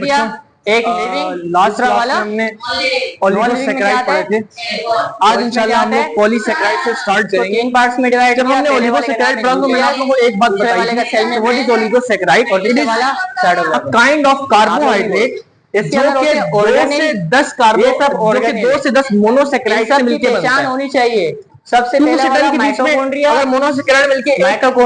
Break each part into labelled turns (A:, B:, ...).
A: किया, एक living,
B: last
A: वाला
B: हमने ओलिगोसैकेराइड पढ़े थे। आज इंशाल्लाह हम लोग पॉलीसैकेराइड से स्टार्ट करेंगे।
A: 3 पार्ट्स में डिवाइड
B: जब हमने ओलिगोसैकेराइड पढ़ा तो मैंने आप लोगों को एक बात बताई थी, व्हाट इज ओलिगोसैकेराइड?
A: और दूसरे वाला
B: अ काइंड ऑफ कार्बोहाइड्रेट
A: इसके अंदर होते हैं
B: 2 से 10 कार्बो,
A: ये सब
B: जो कि 2 से 10 मोनोसैकेराइड से मिलकर बनता है।
A: होनी चाहिए। सबसे पहले वाला माइटोकॉन्ड्रिया,
B: अगर मोनोसैकेराइड मिलके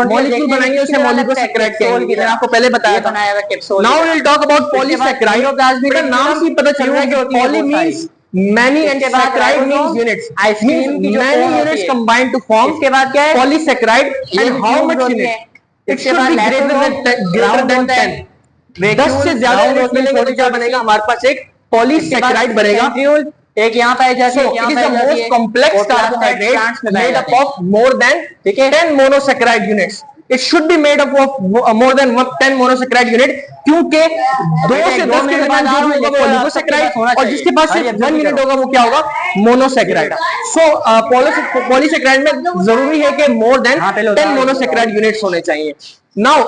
B: मॉलिक्यूल बनाएंगे उसे ओलिगोसैकेराइड कहेंगे। मैंने आपको पहले बताया था। Now we will talk about polysaccharide. मेरा नाम से पता चल रहा है कि poly means many and saccharide means units.
A: Ice cream की
B: many units combined to form
A: इसके बाद क्या है
B: polysaccharide and how much unit? It should be greater than 10. 10 से ज्यादा यूनिट मिलेंगे तो क्या बनेगा? हमारे पास एक पॉलीसैकेराइड बनेगा।
A: एक यहाँ पे जाती है,
B: it is the most complex carbohydrate made up of more than 10 monosaccharide units. It should be made up of more than 10 monosaccharide unit, क्योंकि 2 से 10 के दरमियान जो होगा वो ओलिगोसैकेराइड और जिसके पास सिर्फ 1 यूनिट होगा वो क्या होगा? मोनोसैकेराइड। सो पॉलीसैकेराइड में जरूरी है कि मोर देन 10 मोनोसैकेराइड यूनिट्स होने चाहिए। Now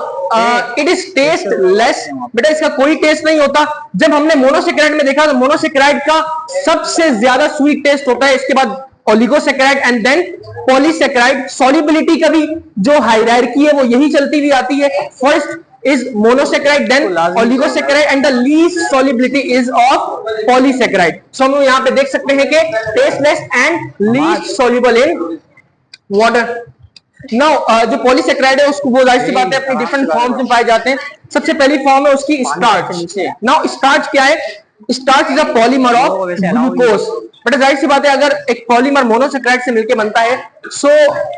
B: it is tasteless, बेटा इसका कोई टेस्ट नहीं होता। जब हमने मोनोसैकेराइड में देखा तो मोनोसैकेराइड का सबसे ज्यादा स्वीट टेस्ट होता है, इसके बाद oligosaccharide and then polysaccharide. Solubility का भी जो हायरार्की है वो यही चलती हुई आती है। First is monosaccharide, then oligosaccharide and the least solubility is of polysaccharide. So हम यहाँ पे देख सकते हैं कि tasteless and least soluble in water. Now जो पॉलीसैकेराइड है उसको वो जाहिर सी बात है अपनी डिफरेंट फॉर्म्स में पाए जाते हैं। सबसे पहली फॉर्म है उसकी स्टार्च। नाउ स्टार्च क्या है? Starch is a polymer of glucose. But जाहिर सी बात है अगर एक पॉलीमर मोनोसैकेराइड से मिलकर बनता है सो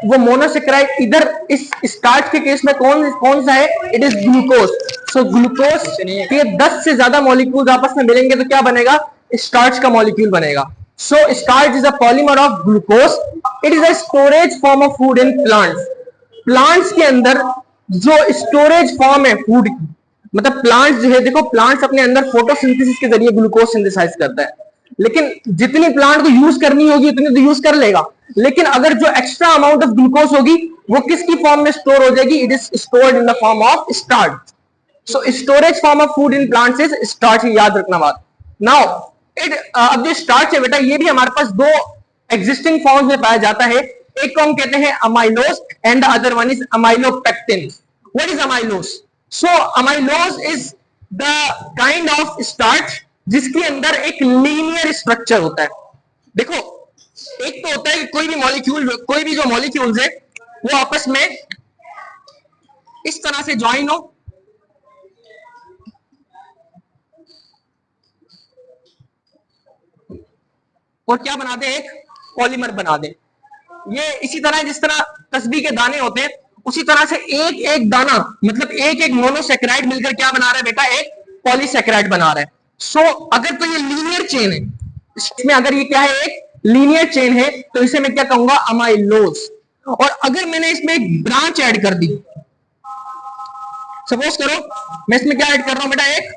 B: वो मोनोसैकेराइड इधर इस स्टार्च के केस में कौन सा है? It is glucose. So glucose के 10 से ज्यादा मॉलिक्यूल आपस में मिलेंगे तो क्या बनेगा? स्टार्च का मॉलिक्यूल बनेगा। So starch is a polymer of glucose. It is a storage form of food in plants. Plants के अंदर जो स्टोरेज फॉर्म है फूड की, मतलब प्लांट्स जो है, देखो प्लांट्स अपने अंदर फोटोसिंथेसिस के जरिए ग्लूकोज सिंथेसाइज करता है, लेकिन जितनी प्लांट को यूज करनी होगी उतनी तो यूज कर लेगा, लेकिन अगर जो एक्स्ट्रा अमाउंट ऑफ ग्लूकोज होगी वो किसकी फॉर्म में स्टोर हो जाएगी? It is stored in the form of starch. So storage form of food in plants is starch, याद रखना बात। नाउ अब जो स्टार्च है बेटा ये भी हमारे पास 2 एग्जिस्टिंग फॉर्म्स में पाया जाता है। एक को हम कहते हैं amylose and the other one is amylopectin. What is amylose? So amylose is the kind of starch जिसके अंदर एक लीनियर स्ट्रक्चर होता है। देखो एक तो होता है कि कोई भी जो मॉलिक्यूल्स है वो आपस में इस तरह से ज्वाइन हो और क्या बना दे? एक पॉलीमर बना दे। ये इसी तरह जिस तरह तस्बीह के दाने होते हैं उसी तरह से एक एक दाना मतलब एक एक मोनोसैकेराइड मिलकर क्या बना रहा है बेटा? एक पॉलीसैकेराइड बना रहा है। सो अगर तो ये लीनियर चेन है, इसमें अगर ये क्या है? एक लीनियर चेन है, तो इसे मैं क्या कहूंगा? अमाइलोज। और अगर मैंने इसमें एक ब्रांच ऐड कर दी, सपोज करो मैं इसमें क्या ऐड कर रहा हूं बेटा? एक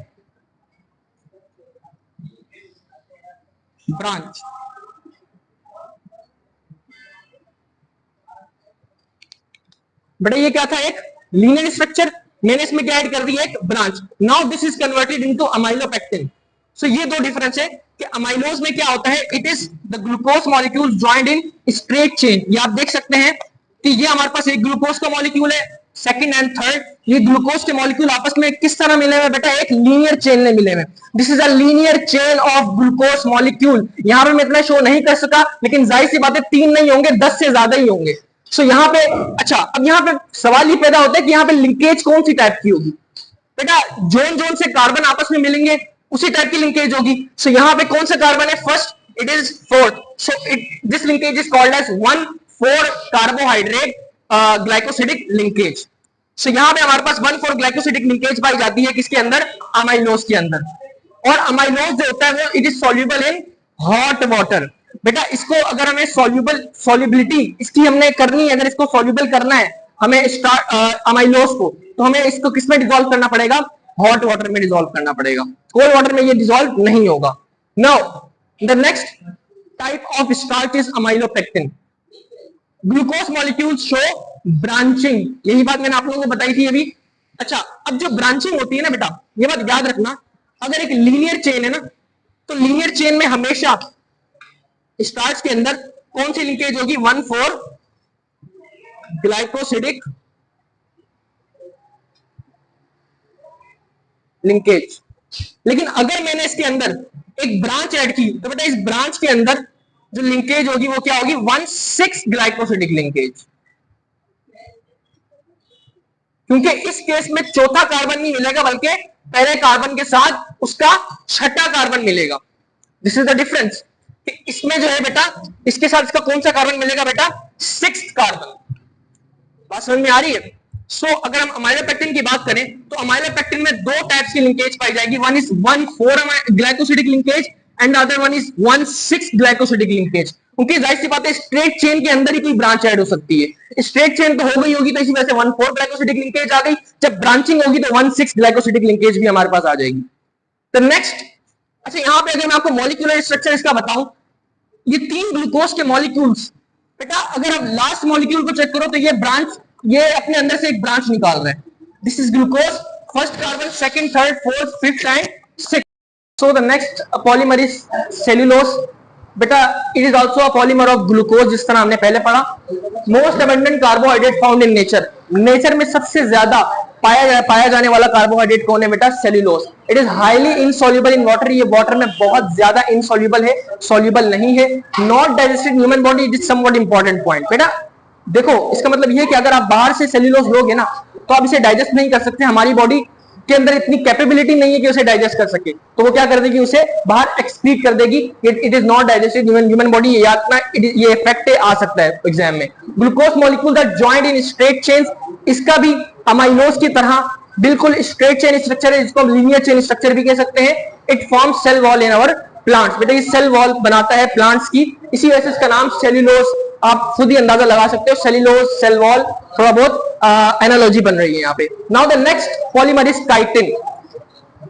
B: ब्रांच। बेटा ये क्या था? एक लीनियर स्ट्रक्चर, मैंने इसमें क्या ऐड कर दी? एक branch. Now this is converted into amylopectin. So ये 2 डिफरेंस है कि अमाइलोज में क्या होता है? It is the glucose molecule joined in straight chain. ये आप देख सकते हैं कि ये हमारे पास एक ग्लूकोज का मॉलिक्यूल है, सेकंड एंड थर्ड ये ग्लूकोज के मॉलिक्यूल आपस में किस तरह मिले हुए बेटा? एक लीनियर चेन में मिले हुए। This is a linear chain of glucose molecule. यहां पर मैं इतना शो नहीं कर सका, लेकिन जाहिर सी बात है 3 नहीं होंगे, 10 से ज्यादा ही होंगे। सो यहाँ पे अच्छा, अब यहाँ पे सवाल ये पैदा होता है कि यहाँ पे लिंकेज कौन सी टाइप की होगी बेटा? जोन से कार्बन आपस में मिलेंगे उसी टाइप की लिंकेज होगी। सो यहाँ पे कौन सा कार्बन है? First, it is 4th। So this linkage is called as 1,4 carbohydrate glycosidic linkage. So यहाँ पे हमारे पास 1,4 ग्लाइकोसिडिक लिंकेज पाई जाती है किसके अंदर? अमाइलोज के अंदर। और अमाइलोज जो होता है वो it is soluble in hot water. बेटा इसको अगर हमें सॉल्युबिलिटी इसकी हमने करनी है, अगर इसको सॉल्युबल करना है हमें अमाइलोज को, तो हमें इसको किसमें डिसॉल्व करना पड़ेगा? हॉट वाटर में डिसॉल्व करना पड़ेगा। कोल्ड वाटर में ये डिसॉल्व नहीं होगा। Now the next type of starch is amylopectin. Glucose molecules show branching, यही बात मैंने आप लोगों को बताई थी अभी। अच्छा, अब जो ब्रांचिंग होती है ना बेटा, ये बात याद रखना, अगर एक लीनियर चेन है ना, तो लीनियर चेन में हमेशा स्टार्च के अंदर कौन सी लिंकेज होगी? 1,4 ग्लाइकोसिडिक लिंकेज। लेकिन अगर मैंने इसके अंदर एक ब्रांच ऐड की तो बेटा इस ब्रांच के अंदर जो लिंकेज होगी वो क्या होगी? 1,6 ग्लाइकोसिडिक लिंकेज। क्योंकि इस केस में चौथा कार्बन नहीं मिलेगा बल्कि पहले कार्बन के साथ उसका छठा कार्बन मिलेगा। This is the difference. इसमें जो है बेटा इसके साथ इसका कौन सा कार्बन मिलेगा बेटा? 6th carbon. बात समझ में आ रही है? सो अगर हम अमाइलोपेक्टिन की बात करें तो अमाइलोपेक्टिन में दो टाइप्स की लिंकेज पाई जाएगी। One is 1,4 glycosidic linkage and other one is 1,6 glycosidic linkage. क्योंकि जाहिर सी बात है स्ट्रेट चेन के अंदर ही कोई ब्रांच ऐड हो सकती है। स्ट्रेट चेन तो हो गई होगी तो इसी वजह से 1,4 ग्लाइकोसिडिक लिंकेज आ गई। जब ब्रांचिंग होगी तो 1,6 ग्लाइकोसिडिक लिंकेज भी हमारे पास आ जाएगी। तो नेक्स्ट, अच्छा यहां पे अगर मैं आपको मॉलिक्यूलर स्ट्रक्चर इसका बताऊं, ये 3 ग्लूकोज के मॉलिक्यूल्स बेटा अगर आप लास्ट मॉलिक्यूल को चेक करो तो ये ब्रांच, ये अपने अंदर से एक ब्रांच निकाल रहा है। This is glucose, first carbon, second, third, fourth, fifth and sixth. So the next polymer is cellulose. बेटा it is also a polymer of glucose, जिस तरह हमने पहले पढ़ा। Most abundant carbohydrate found in nature. Nature में सबसे ज्यादा पाया जाने वाला कार्बोहाइड्रेट कौन है बेटा? Cellulose. It is highly insoluble in water. ये वाटर में बहुत ज्यादा इनसॉल्युबल है, सॉल्युबल नहीं है। Not digested human body. It is somewhat important point. बेटा देखो इसका मतलब ये है कि अगर आप बाहर से सेल्यूलोज लोगे ना तो आप इसे डाइजेस्ट नहीं कर सकते। हमारी बॉडी के अंदर इतनी कैपेबिलिटी नहीं है कि उसे डाइजेस्ट कर सके, तो वो क्या कर देगी? उसे बाहर एक्सक्रीट कर देगी। It is not digested human body. ये इफेक्ट आ सकता है एग्जाम में। Glucose molecule that joined in straight chains, इसका भी अमाइलोज की तरह बिल्कुल स्ट्रेट चेन स्ट्रक्चर है, जिसको हम लीनियर चेन स्ट्रक्चर भी कह सकते हैं। It forms cell wall in our plants. बेटा ये सेल वॉल बनाता है प्लांट्स की, इसी वजह से इसका नाम सेल्यूलोज। आप खुद ही अंदाजा लगा सकते हो, सेल्यूलोज, सेल वॉल, थोड़ा बहुत एनालॉजी बन रही है यहाँ पे। Now the next polymer is chitin.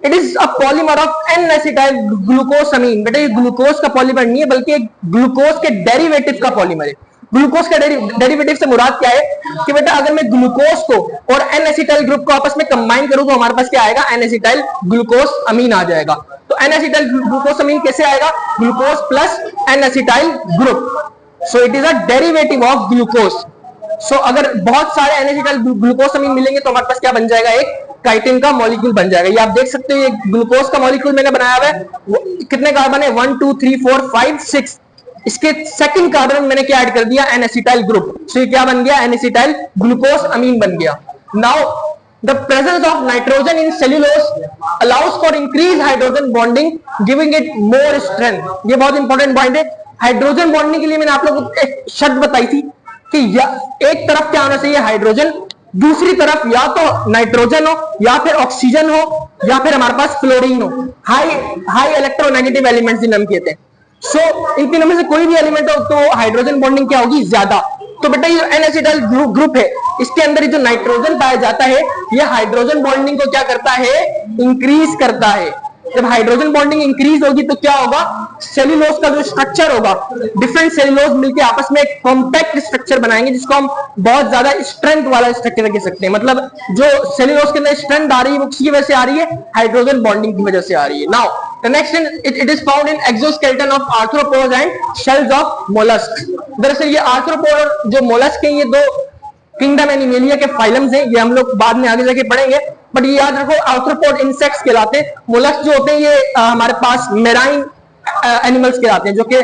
B: It is a polymer of N-acetyl glucosamine. बेटा ये ग्लूकोज का पॉलीमर नहीं है बल्कि ग्लूकोज के डेरिवेटिव का पॉलीमर है। ग्लूकोज का डेरिवेटिव से मुराद क्या है कि बेटा अगर मैं ग्लूकोज को और N-एसिटाइल ग्रुप को आपस में कंबाइन करूं तो हमारे पास क्या आएगा? N-एसिटाइल ग्लूकोज अमीन आ जाएगा। तो N-एसिटाइल ग्लूकोज अमीन कैसे आएगा? Glucose plus N-acetyl group. So it is a derivative of glucose. So अगर बहुत सारे N-एसिटाइल ग्लूकोसामीन मिलेंगे तो हमारे पास क्या बन जाएगा? एक काइटिन का मॉलिक्यूल बन जाएगा। ये आप देख सकते हो, ये ग्लूकोज का मॉलिक्यूल मैंने बनाया हुआ है। कितने कार्बन है? 1 2 3 4 5 6। इसके सेकंड कार्बन मैंने क्या ऐड कर दिया? N-एसिटाइल ग्रुप। सो ये क्या बन गया? N-एसिटाइल ग्लूकोज अमीन बन गया। Now the presence of nitrogen in cellulose allows for increased hydrogen bonding, giving it more strength. ये बहुत इंपॉर्टेंट पॉइंट है। हाइड्रोजन बॉन्डिंग के लिए मैंने आप लोगों को एक शर्त बताई थी कि एक तरफ क्या होना चाहिए? हाइड्रोजन, दूसरी तरफ या तो नाइट्रोजन हो या फिर ऑक्सीजन हो या फिर हमारे पास क्लोरीन हो। हाई इलेक्ट्रोनेगेटिव एलिमेंट्स जिन्हें हम कहते हैं। सो इन तीनों में से कोई भी एलिमेंट हो तो हाइड्रोजन बॉन्डिंग क्या होगी? ज्यादा। तो बेटा ये N-एसिटाइल ग्रुप है, इसके अंदर जो नाइट्रोजन पाया जाता है ये हाइड्रोजन बॉन्डिंग को क्या करता है? इंक्रीज करता है। जब हाइड्रोजन बॉन्डिंग इंक्रीज होगी तो क्या होगा? सेल्यूलोज का जो स्ट्रक्चर होगा, डिफरेंट सेल्यूलोज मिलकर आपस में एक कॉम्पैक्ट स्ट्रक्चर बनाएंगे जिसको हम बहुत ज्यादा स्ट्रेंथ वाला स्ट्रक्चर कह सकते हैं। मतलब जो सेल्यूलोज के अंदर स्ट्रेंथ आ रही है वो किसकी वजह से आ रही है? हाइड्रोजन बॉन्डिंग की वजह से आ रही है। Now the next it is found in exoskeleton of arthropods and shells of mollusc. दरअसल ये आर्थ्रोपोड जो मोलस्क है ये दो किंगडम एनिमेलिया के फाइलम्स हैं। ये हम लोग बाद में आगे जाके पढ़ेंगे, बट ये याद रखो आर्थ्रोपोड इंसेक्ट्स कहलाते हैं। मोलस्क जो होते हैं ये हमारे पास मेराइन एनिमल्स कहलाते हैं जो कि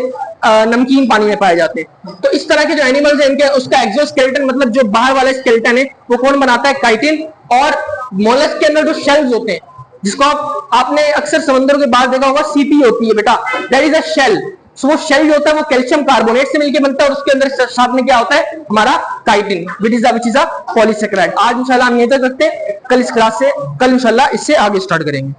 B: नमकीन पानी में पाए जाते हैं। तो इस तरह के जो एनिमल्स हैं इनके उसका एक्सोस्केलेटन मतलब जो बाहर वाला स्केलेटन है वो कौन बनाता है? काइटिन। और मोलस्क के अंदर जो शेल्स होते हैं जिसको आपने अक्सर समंदरों के बाहर देखा होगा, सीपी होती है बेटा, दैट इज अ शेल। सो वो शेल जो होता है वो कैल्शियम कार्बोनेट से मिलकर बनता है और उसके अंदर साथ में क्या होता है? हमारा chitin, which is a polysaccharide. आज इंशाल्लाह हम यहीं तक रखते हैं, कल इंशाल्लाह इससे आगे स्टार्ट करेंगे।